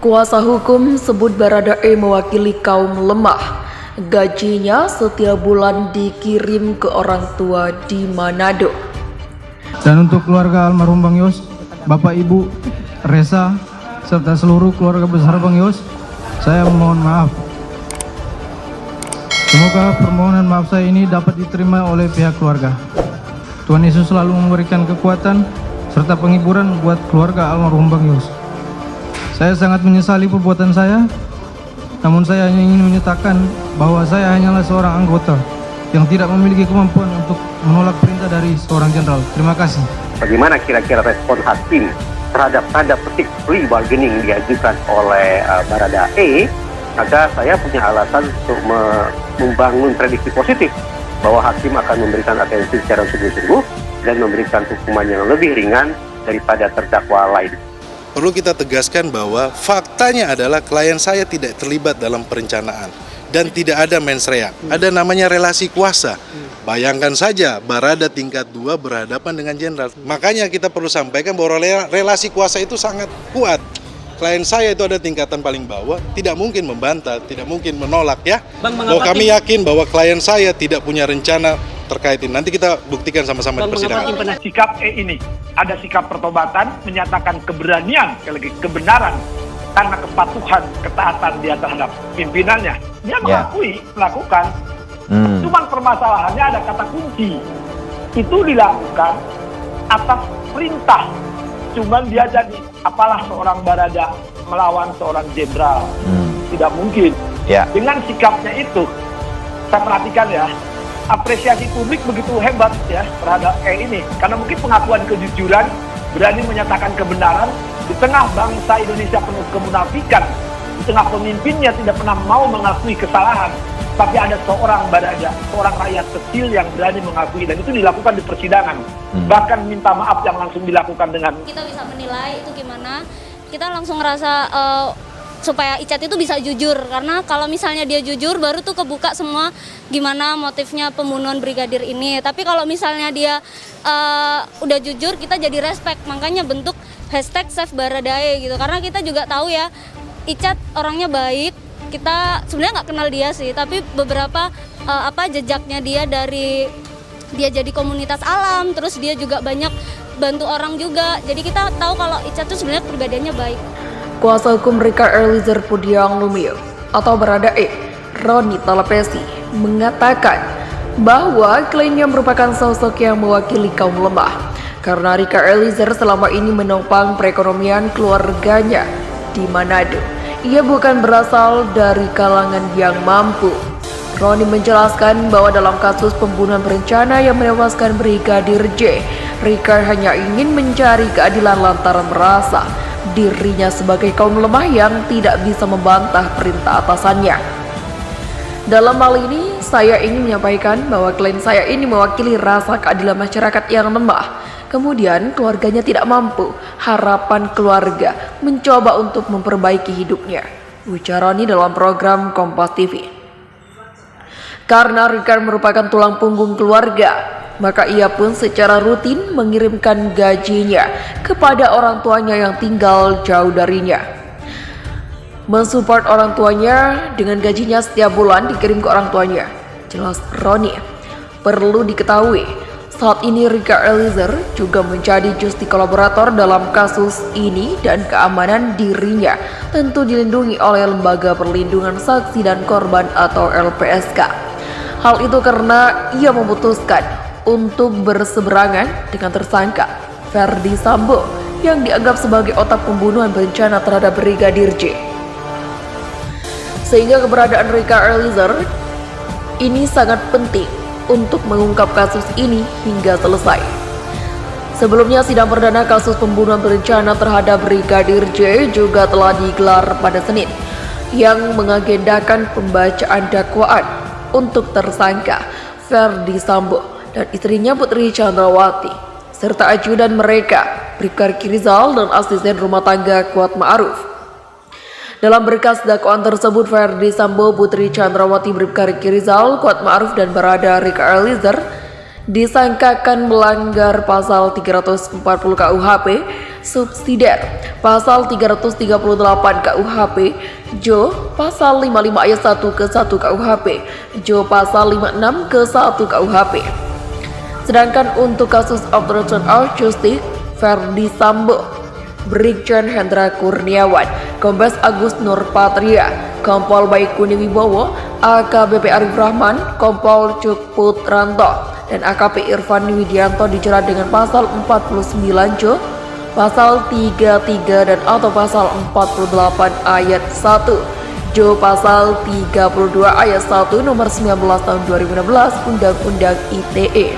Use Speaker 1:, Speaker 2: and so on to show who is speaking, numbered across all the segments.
Speaker 1: Kuasa hukum sebut Baradae mewakili kaum lemah. Gajinya setiap bulan dikirim ke orang tua di Manado.
Speaker 2: Dan untuk keluarga almarhum Bang Yos, Bapak Ibu, Resa, serta seluruh keluarga besar Bang Yos, saya mohon maaf. Semoga permohonan maaf saya ini dapat diterima oleh pihak keluarga. Tuhan Yesus selalu memberikan kekuatan serta penghiburan buat keluarga almarhum Bang Yos. Saya sangat menyesali perbuatan saya, namun saya hanya ingin menyatakan bahwa saya hanyalah seorang anggota yang tidak memiliki kemampuan untuk menolak perintah dari seorang jenderal. Terima kasih.
Speaker 3: Bagaimana kira-kira respon hakim terhadap tanda petik plea bargaining diajukan oleh Baradae? Maka saya punya alasan untuk membangun prediksi positif bahwa hakim akan memberikan atensi secara sungguh-sungguh dan memberikan hukuman yang lebih ringan daripada terdakwa lain.
Speaker 4: Perlu kita tegaskan bahwa faktanya adalah klien saya tidak terlibat dalam perencanaan dan tidak ada mens rea. Ada namanya relasi kuasa. Bayangkan saja Barada tingkat 2 berhadapan dengan jenderal. Makanya kita perlu sampaikan bahwa relasi kuasa itu sangat kuat. Klien saya itu ada tingkatan paling bawah, tidak mungkin membantah, tidak mungkin menolak ya. Bahwa kami yakin bahwa klien saya tidak punya rencana terkait ini. Nanti kita buktikan sama-sama di persidangan.
Speaker 5: Sikap ini, ada sikap pertobatan, menyatakan keberanian, kebenaran, karena kepatuhan, ketaatan dia terhadap pimpinannya. Dia mengakui, melakukan. Cuman permasalahannya ada kata kunci. Itu dilakukan atas perintah. Cuman dia jadi, apalah seorang Barada melawan seorang jenderal. Tidak mungkin. Dengan sikapnya itu, saya perhatikan ya, apresiasi publik begitu hebat ya terhadap ini. Karena mungkin pengakuan kejujuran, berani menyatakan kebenaran, di tengah bangsa Indonesia penuh kemunafikan, di tengah pemimpinnya tidak pernah mau mengakui kesalahan. Tapi ada seorang Barada, seorang rakyat kecil yang berani mengakui, dan itu dilakukan di persidangan. Bahkan minta maaf yang langsung dilakukan dengan...
Speaker 6: Kita bisa menilai itu gimana, kita langsung ngerasa supaya Icat itu bisa jujur. Karena kalau misalnya dia jujur, baru tuh kebuka semua gimana motifnya pembunuhan brigadir ini. Tapi kalau misalnya dia udah jujur, kita jadi respect. Makanya bentuk hashtag Save Baradae gitu. Karena kita juga tahu ya, Icat orangnya baik. Kita sebenarnya nggak kenal dia sih, tapi beberapa jejaknya dia dari dia jadi komunitas alam, terus dia juga banyak bantu orang juga. Jadi kita tahu kalau Icat tuh sebenarnya kepribadiannya baik.
Speaker 1: Kuasa hukum Rika Eliezer Pudiang Lumiu atau Baradae, Roni Talapesi, mengatakan bahwa kliennya merupakan sosok yang mewakili kaum lemah karena Rika Eliezer selama ini menopang perekonomian keluarganya di Manado. Ia bukan berasal dari kalangan yang mampu. Roni menjelaskan bahwa dalam kasus pembunuhan berencana yang menewaskan Brigadir J, Rika hanya ingin mencari keadilan lantaran merasa dirinya sebagai kaum lemah yang tidak bisa membantah perintah atasannya. Dalam hal ini, saya ingin menyampaikan bahwa klien saya ini mewakili rasa keadilan masyarakat yang lemah. Kemudian keluarganya tidak mampu, harapan keluarga mencoba untuk memperbaiki hidupnya, ujar Roni dalam program Kompas TV. Karena Rika merupakan tulang punggung keluarga, maka ia pun secara rutin mengirimkan gajinya kepada orang tuanya yang tinggal jauh darinya. Mensupport orang tuanya dengan gajinya setiap bulan dikirim ke orang tuanya, jelas Roni. Perlu diketahui, saat ini Rika Eliezer juga menjadi justi kolaborator dalam kasus ini dan keamanan dirinya tentu dilindungi oleh Lembaga Perlindungan Saksi dan Korban atau LPSK. Hal itu karena ia memutuskan untuk berseberangan dengan tersangka Ferdi Sambo yang dianggap sebagai otak pembunuhan berencana terhadap Brigadir J. Sehingga keberadaan Rika Eliezer ini sangat penting untuk mengungkap kasus ini hingga selesai. Sebelumnya sidang perdana kasus pembunuhan berencana terhadap Brigadir J juga telah digelar pada Senin yang mengagendakan pembacaan dakwaan untuk tersangka Ferdi Sambo dan istrinya Putri Chandrawati serta ajudan mereka Bribka Rizal dan asisten rumah tangga Kuat Ma'ruf. Dalam berkas dakwaan tersebut, Ferdi Sambo, Putri Chandrawati, Bribka Rizal, Kuat Ma'ruf dan Barada Rika Eliezer disangkakan melanggar pasal 340 KUHP subsidiar pasal 338 KUHP, Jo pasal 55 ayat 1 ke 1 KUHP, Jo pasal 56 ke 1 KUHP. Sedangkan untuk kasus obstruction of justice Verdi Sambo, Brigjen Hendra Kurniawan, Kombes Agus Nurpatria, Kompol Baikuni Wibowo, AKBP Arif Rahman, Kompol Cukput Ranto, dan AKP Irfan Widianto dijerat dengan pasal 49 Jo, pasal 33 dan atau pasal 48 ayat 1 Jo pasal 32 ayat 1 nomor 19 tahun 2016 Undang-Undang ITE.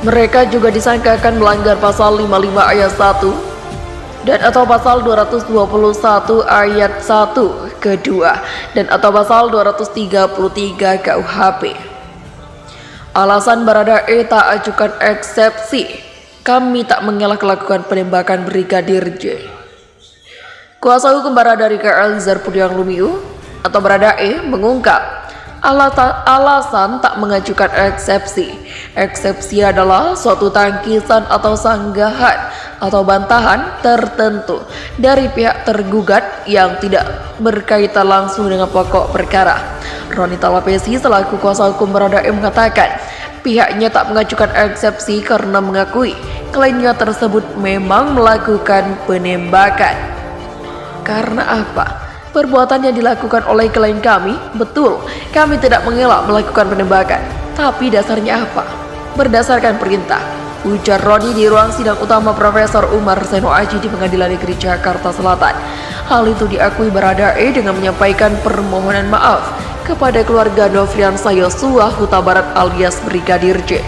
Speaker 1: Mereka juga disangkakan melanggar pasal 55 ayat 1 dan atau pasal 221 ayat 1 kedua dan atau pasal 233 KUHP. Alasan Baradae tak ajukan eksepsi, kami tak mengelak melakukan penembakan Brigadir J. Kuasa hukum Barada Richard Eliezer Pudiang Lumiu atau Baradae mengungkap alasan tak mengajukan eksepsi. Eksepsi adalah suatu tangkisan atau sanggahan atau bantahan tertentu dari pihak tergugat yang tidak berkaitan langsung dengan pokok perkara. Roni Talapesi selaku kuasa hukum Baradae mengatakan pihaknya tak mengajukan eksepsi karena mengakui kliennya tersebut memang melakukan penembakan. Karena apa? Perbuatan yang dilakukan oleh klien kami, betul, kami tidak mengelak melakukan penembakan. Tapi dasarnya apa? Berdasarkan perintah, ujar Roni di ruang sidang utama Profesor Umar Seno Aji di Pengadilan Negeri Jakarta Selatan. Hal itu diakui Baradae dengan menyampaikan permohonan maaf kepada keluarga Nofriansah Yosua Huta Barat alias Brigadir J.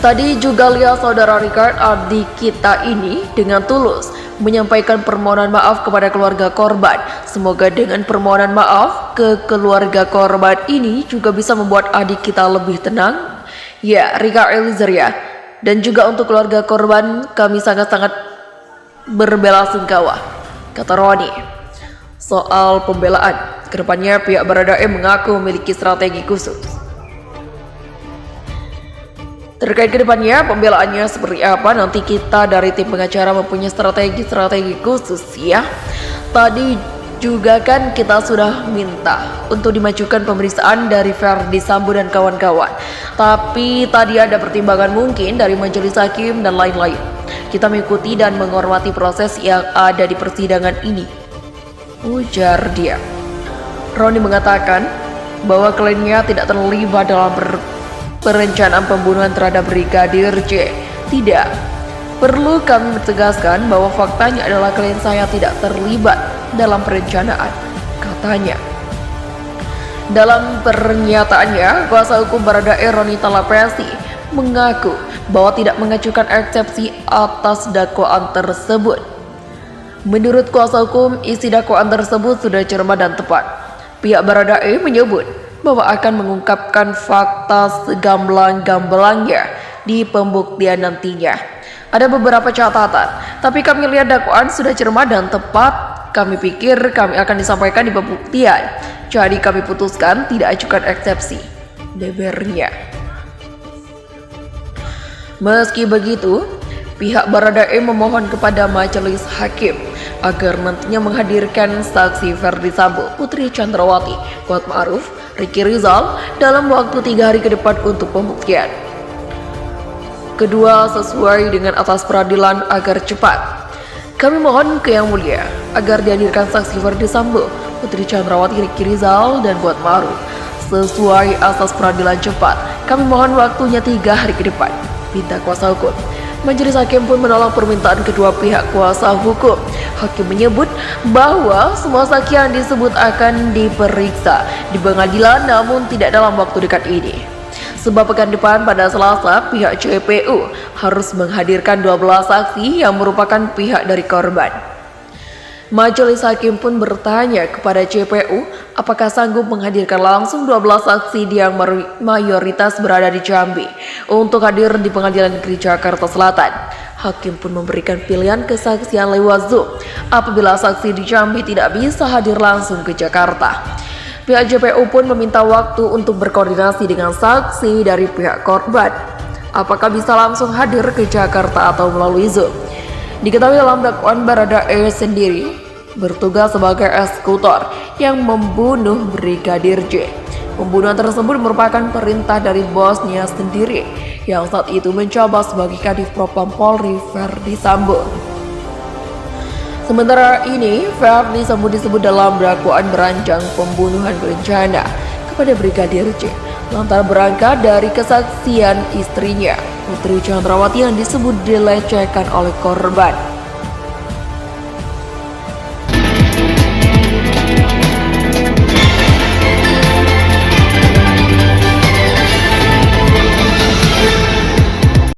Speaker 1: Tadi juga lihat saudara Richard adik kita ini dengan tulus menyampaikan permohonan maaf kepada keluarga korban. Semoga dengan permohonan maaf ke keluarga korban ini juga bisa membuat adik kita lebih tenang. Ya, Richard Eliezer ya. Dan juga untuk keluarga korban kami sangat-sangat berbelasungkawa, kata Roni. Soal pembelaan, kedepannya pihak Baradae mengaku memiliki strategi khusus. Terkait kedepannya pembelaannya seperti apa, nanti kita dari tim pengacara mempunyai strategi khusus ya. Tadi juga kan kita sudah minta untuk dimajukan pemeriksaan dari Verdi Sambo dan kawan-kawan. Tapi tadi ada pertimbangan mungkin dari majelis hakim dan lain-lain. Kita mengikuti dan menghormati proses yang ada di persidangan ini, ujar dia. Roni mengatakan bahwa kliennya tidak terlibat dalam perencanaan pembunuhan terhadap Brigadir J. Tidak. Perlu kami tegaskan bahwa faktanya adalah klien saya tidak terlibat dalam perencanaan, katanya. Dalam pernyataannya, kuasa hukum Baradae Roni Talapesi mengaku bahwa tidak mengajukan eksepsi atas dakwaan tersebut. Menurut kuasa hukum, isi dakwaan tersebut sudah cermat dan tepat. Pihak Baradae menyebut bahwa akan mengungkapkan fakta segamblang-gamblangnya di pembuktian nantinya. Ada beberapa catatan, tapi kami lihat dakwaan sudah cermat dan tepat. Kami pikir kami akan disampaikan di pembuktian. Jadi kami putuskan tidak ajukan eksepsi, bebernya. Meski begitu, pihak Baradae memohon kepada majelis hakim agar nantinya menghadirkan saksi Verdi Sambo, Putri Chandrawati, Kuatma'ruf, Ricky Rizal dalam waktu 3 hari ke depan untuk pembuktian. Kedua sesuai dengan atas peradilan agar cepat. Kami mohon ke Yang Mulia agar dihadirkan saksi Verdi Sambo, Putri Chandrawati, Ricky Rizal, dan Kuatma'ruf sesuai asas peradilan cepat. Kami mohon waktunya 3 hari ke depan, pinta kuasa hukum. Majelis hakim pun menolak permintaan kedua pihak kuasa hukum. Hakim menyebut bahwa semua saksi yang disebut akan diperiksa di pengadilan namun tidak dalam waktu dekat ini. Sebab pekan depan pada Selasa, pihak JPU harus menghadirkan 12 saksi yang merupakan pihak dari korban. Majelis hakim pun bertanya kepada JPU apakah sanggup menghadirkan langsung 12 saksi yang mayoritas berada di Jambi untuk hadir di Pengadilan Negeri Jakarta Selatan. Hakim pun memberikan pilihan kesaksian lewat Zoom apabila saksi di Jambi tidak bisa hadir langsung ke Jakarta. Pihak JPU pun meminta waktu untuk berkoordinasi dengan saksi dari pihak korban apakah bisa langsung hadir ke Jakarta atau melalui Zoom. Diketahui dalam dakwaan Baradae sendiri bertugas sebagai eksekutor yang membunuh Brigadir J. Pembunuhan tersebut merupakan perintah dari bosnya sendiri yang saat itu menjabat sebagai Kadif Propam Polri Verdi Sambo. Sementara ini, Verdi Sambo disebut dalam dakwaan merancang pembunuhan berencana kepada Brigadir J lantaran berangkat dari kesaksian istrinya, Putri Chandrawati, yang disebut dilecehkan oleh korban.